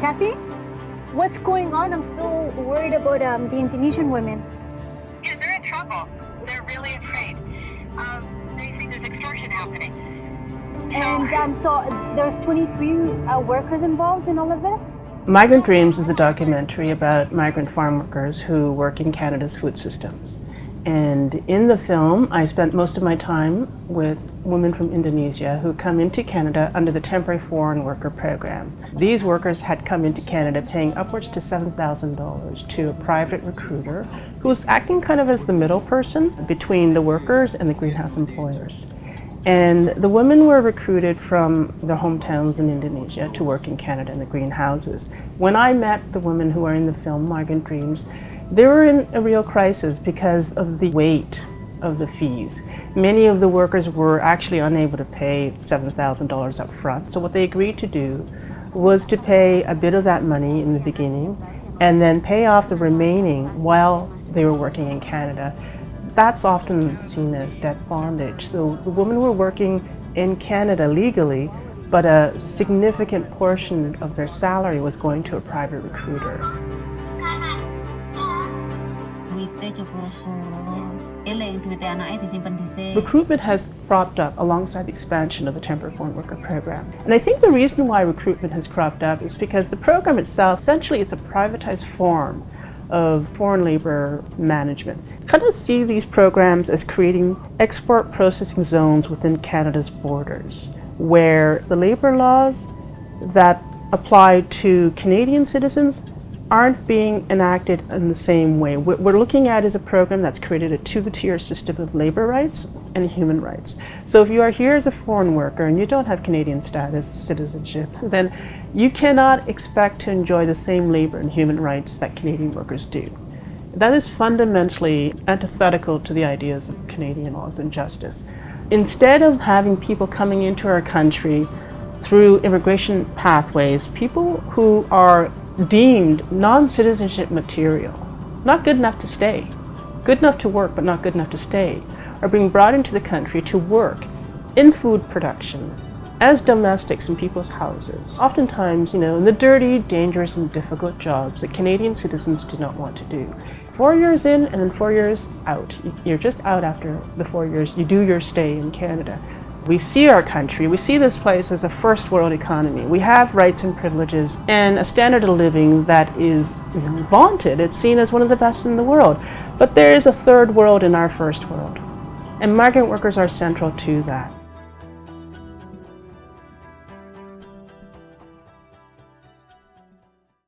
Kathy, what's going on? I'm so worried about the Indonesian women. Yeah, they're in trouble. They're really afraid. They think there's extortion happening. And so there's 23 workers involved in all of this? Migrant Dreams is a documentary about migrant farm workers who work in Canada's food systems. And in the film, I spent most of my time with women from Indonesia who come into Canada under the Temporary Foreign Worker Program. These workers had come into Canada paying upwards to $7,000 to a private recruiter who was acting kind of as the middle person between the workers and the greenhouse employers. And the women were recruited from their hometowns in Indonesia to work in Canada in the greenhouses. When I met the women who are in the film, Migrant Dreams, they were in a real crisis because of the weight of the fees. Many of the workers were actually unable to pay $7,000 up front. So what they agreed to do was to pay a bit of that money in the beginning and then pay off the remaining while they were working in Canada. That's often seen as debt bondage. So the women were working in Canada legally, but a significant portion of their salary was going to a private recruiter. Recruitment has cropped up alongside the expansion of the Temporary Foreign Worker Program. And I think the reason why recruitment has cropped up is because the program itself, essentially it's a privatized form of foreign labor management. Kind of see these programs as creating export processing zones within Canada's borders, where the labor laws that apply to Canadian citizens aren't being enacted in the same way. What we're looking at is a program that's created a two-tier system of labor rights and human rights. So if you are here as a foreign worker and you don't have Canadian status, citizenship, then you cannot expect to enjoy the same labor and human rights that Canadian workers do. That is fundamentally antithetical to the ideas of Canadian laws and justice. Instead of having people coming into our country through immigration pathways, people who are deemed non-citizenship material, not good enough to stay, good enough to work but not good enough to stay, are being brought into the country to work in food production as domestics in people's houses. Oftentimes, in the dirty, dangerous, and difficult jobs that Canadian citizens do not want to do. 4 years in and then 4 years out. You're just out after the 4 years. You do your stay in Canada. We see our country, we see this place as a first world economy. We have rights and privileges and a standard of living that is vaunted. It's seen as one of the best in the world. But there is a third world in our first world. And migrant workers are central to that.